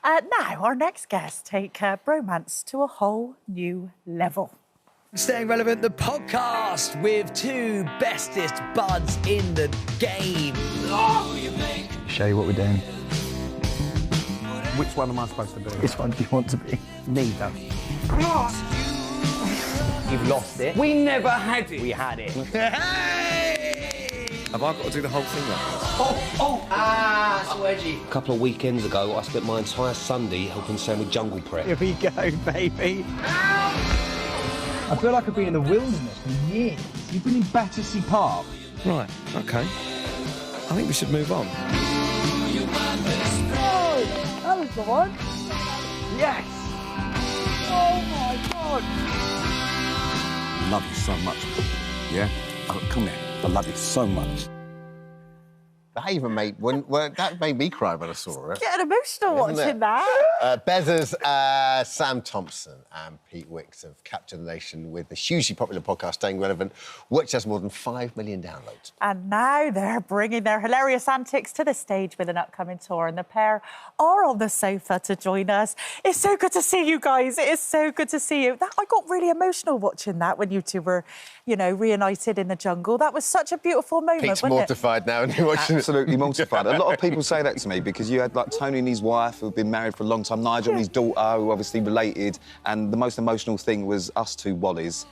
Now, our next guests take bromance to a whole new level. Staying Relevant, the podcast with two bestest buds in the game. Show you what we're doing. Which one am I supposed to be? Which one do you want to be? Neither. You've lost it. We never had it. We had it. Have I got to do the whole thing like this? So edgy. A couple of weekends ago, I spent my entire Sunday helping Sam with jungle prep. Here we go, baby. I feel like I've been in the wilderness for years. You've been in Battersea Park. Right, OK. I think we should move on. Oh, that was the one. Yes. Oh, my God. I love you so much. Yeah? Oh, come here. I love you so much. That even made that made me cry when I saw it. Getting emotional watching that. Bez's Sam Thompson and Pete Wicks have captured the nation with the hugely popular podcast Staying Relevant, which has more than 5 million downloads. And now they're bringing their hilarious antics to the stage with an upcoming tour, and the pair are on the sofa to join us. It's so good to see you guys. It is so good to see you. I got really emotional watching that when you two were, you know, reunited in the jungle. That was such a beautiful moment, Pete's wasn't mortified now and watching it. Absolutely mortified. A lot of people say that to me because you had, like, Tony and his wife who've been married for a long time, Nigel and his daughter who obviously related, and the most emotional thing was us two Wallies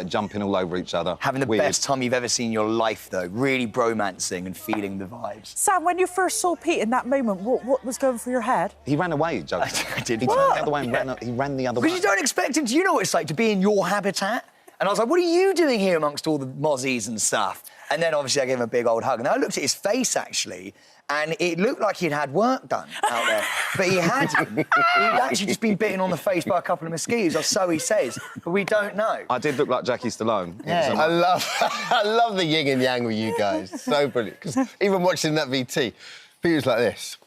jumping all over each other. Having the best time you've ever seen in your life, though. Really bromancing and feeling the vibes. Sam, when you first saw Pete in that moment, what was going through your head? He ran away, Joe. I did. He turned the other way and he ran the other way. Because you don't expect him to. You know what it's like to be in your habitat? And I was like, what are you doing here amongst all the mozzies and stuff? And then, obviously, I gave him a big old hug. And then I looked at his face, actually, and it looked like he'd had work done out there. But he hadn't. He'd actually just been bitten on the face by a couple of mosquitoes, or so he says. But we don't know. I did look like Jackie Stallone. Yeah. I love the yin and yang with you guys. So brilliant. Because even watching that VT, Pete was like this.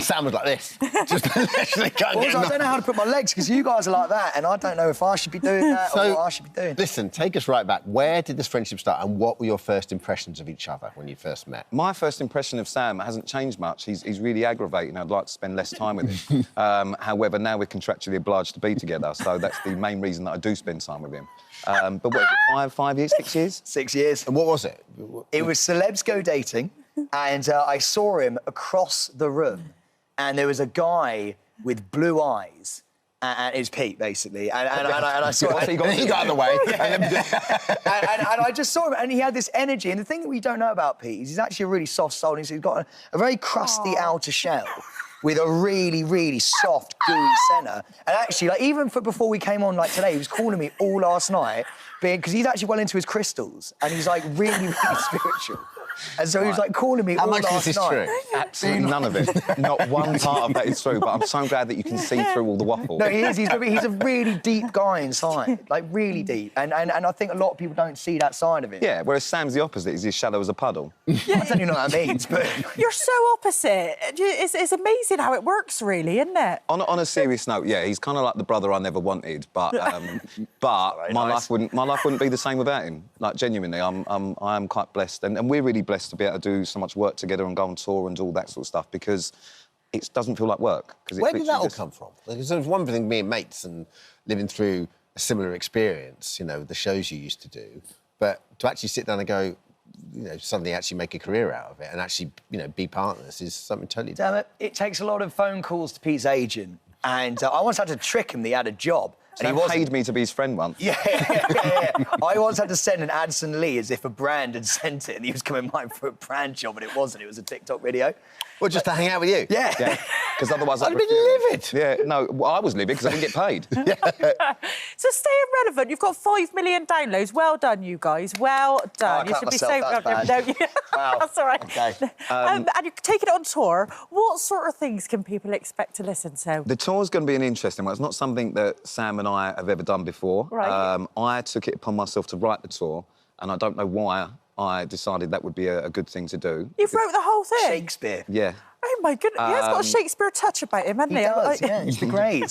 Sam was like this. Just literally can't get I don't know how to put my legs, because you guys are like that, and I don't know if I should be doing that or what I should be doing. Listen, take us right back. Where did this friendship start, and what were your first impressions of each other when you first met? My first impression of Sam hasn't changed much. He's really aggravating. I'd like to spend less time with him. However, now we're contractually obliged to be together, so that's the main reason that I do spend time with him. But what is it, 5 years, 6 years? 6 years. And what was it? It was Celebs Go Dating, and I saw him across the room, and there was a guy with blue eyes, and it was Pete, basically, and I saw him. He got out of the way. And I just saw him, and he had this energy, and the thing that we don't know about Pete is he's actually a really soft soul, and he's got a very crusty outer shell with a really, really soft, gooey centre. And actually, like, even before we came on, like, today, he was calling me all last night, because he's actually well into his crystals, and he's, like, really, really spiritual. And so he was, like, calling me all last night. How much is this true? Absolutely none of it. Not one part of that is true, but I'm so glad that you can see through all the waffle. No, he is. He's a really deep guy inside, like, really deep. And I think a lot of people don't see that side of him. Yeah, whereas Sam's the opposite. He's as shallow as a puddle. I don't even know what that means, but... You're so opposite. It's amazing how it works, really, isn't it? On a serious note, yeah, he's kind of like the brother I never wanted, but my life wouldn't be the same without him. Like, genuinely, I am quite blessed, and we're really blessed to be able to do so much work together and go on tour and all that sort of stuff, because it doesn't feel like work. Where did that all come from? Because there's one thing, being mates and living through a similar experience, you know, the shows you used to do, but to actually sit down and go, you know, suddenly actually make a career out of it and actually, you know, be partners is something totally different. Damn it, it takes a lot of phone calls to Pete's agent, and I once had to trick him that he had a job. And he paid me to be his friend once. Yeah. I once had to send an Addison Lee as if a brand had sent it, and he was coming mine for a brand job, and it wasn't. It was a TikTok video. Well, just to hang out with you? Yeah. Because otherwise I'd have been livid. Yeah, no, well, I was livid because I didn't get paid. So Staying Relevant, you've got 5 million downloads. Well done, you guys. Well done. Oh, you should be so proud. No, Wow. That's all right. Okay. And you're taking it on tour. What sort of things can people expect to listen to? The tour's going to be an interesting one. It's not something that Sam and I have ever done before. Right. I took it upon myself to write the tour, and I don't know why I decided that would be a good thing to do. You've wrote the whole thing? Shakespeare. Yeah. Oh, my goodness. He has got a Shakespeare touch about him, hasn't He he? does, yeah. He's the great.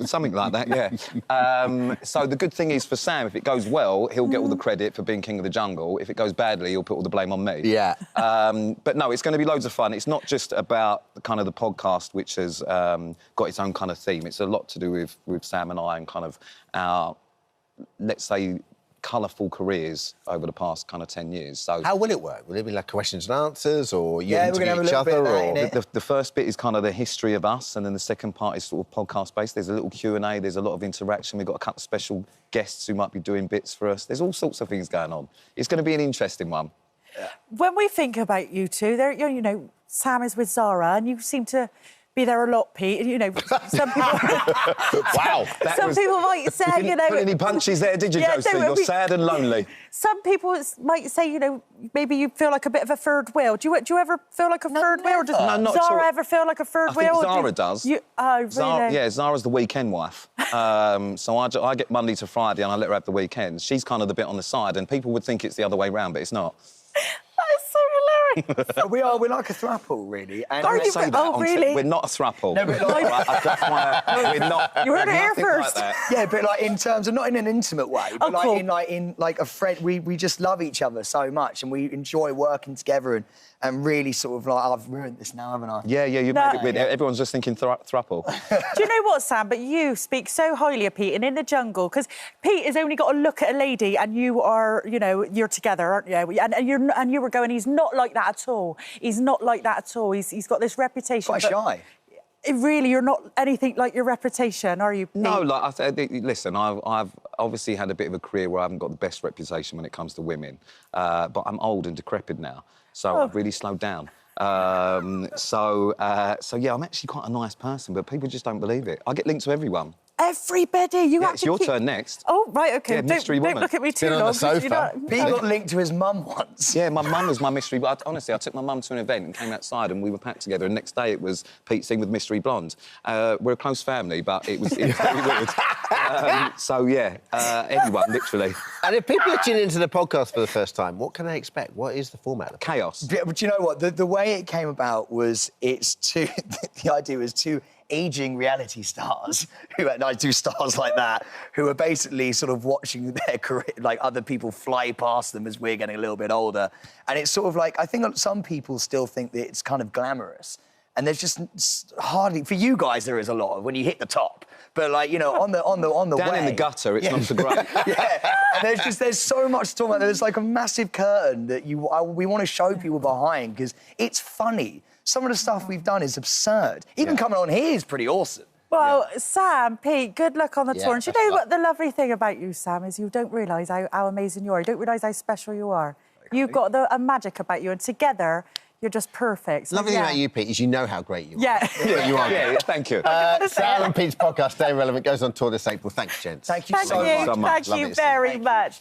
Something like that, yeah. So the good thing is for Sam, if it goes well, he'll get all the credit for being king of the jungle. If it goes badly, he'll put all the blame on me. Yeah. But no, it's going to be loads of fun. It's not just about the kind of the podcast, which has got its own kind of theme. It's a lot to do with Sam and I and kind of our, let's say, colourful careers over the past kind of 10 years. So How will it work? Will it be like questions and answers, or you Yeah, we're interview gonna have a each little bit other, of that in or it. the first bit is kind of the history of us, and then the second part is sort of podcast-based. There's a little Q&A, there's a lot of interaction. We've got a couple of special guests who might be doing bits for us. There's all sorts of things going on. It's going to be an interesting one. When we think about you two, there, you know, Sam is with Zara, and you seem to be there a lot, Pete. You know, some people... wow, Some people might say, you know... Put any punches there, did you, Yeah, Josie? no, You're sad and lonely. Some people might say, you know, maybe you feel like a bit of a third wheel. Do you ever feel like a third wheel? Or does No, not at Zara all. ever feel like a third I think wheel? Zara does. Oh, really? Zara's the weekend wife. So I get Monday to Friday and I let her have the weekends. She's kind of the bit on the side, and people would think it's the other way round, but it's not. That is so hilarious. We're like a throuple, really. And Are you? Say that Oh, on really? We're not a throuple. No, but like- Right, that's why we're not. You heard it here nothing first. Like that. Yeah, but like in terms of not in an intimate way, but Oh, cool. in a friend, we just love each other so much, and we enjoy working together and really sort of like I've ruined this now, haven't I? Yeah, you've No. made it weird. Everyone's just thinking throuple. Do you know what, Sam? But you speak so highly of Pete, and in the jungle, because Pete has only got to look at a lady, and you are, you know, you're together, aren't you? And you were going. He's not like that at all. He's not like that at all. He's got this reputation. Quite but shy. Really, you're not anything like your reputation, are you, Pete? No, like listen, I've obviously had a bit of a career where I haven't got the best reputation when it comes to women, but I'm old and decrepit now, so I've really slowed down. So yeah, I'm actually quite a nice person, but people just don't believe it. I get linked to everyone. Everybody, you Yeah, have it's to your keep... turn next. Oh, right, OK. Yeah, mystery don't woman. look at me too Been on long. the 'cause you're sofa. not- Pete got linked to his mum once. Yeah, my mum was my mystery. But honestly, I took my mum to an event and came outside, and we were packed together. And next day, it was Pete singing with Mystery Blonde. We're a close family, but it was very weird. So yeah, anyone literally. And if people are tuning into the podcast for the first time, what can they expect? What is the format? Chaos. Yeah, but you know what? The way it came about was the idea was two aging reality stars two stars like that who are basically sort of watching their career, like other people fly past them as we're getting a little bit older. And it's sort of like, I think some people still think that it's kind of glamorous. And there's just hardly, for you guys, there is a lot of when you hit the top. But like, you know, on the Down way, in the gutter, it's not so great. yeah, and there's so much to talk about. There's like a massive curtain that we want to show people behind because it's funny. Some of the stuff we've done is absurd. Even coming on here is pretty awesome. Well, Sam, Pete, good luck on the Yeah, tour. And do you best know of luck. what the lovely thing about you, Sam, is you don't realise how amazing you are. You don't realise how special you are. You've got a magic about you, and together, you're just perfect. So, Lovely yeah. thing about you, Pete, is you know how great you are. Yeah. Yeah, you are. Yeah, thank you. Sam and Pete's podcast, Stay Relevant, goes on tour this April. Thanks, gents. Thank you Thank so you. much. so much. Thank Love you it. very Thank you. much.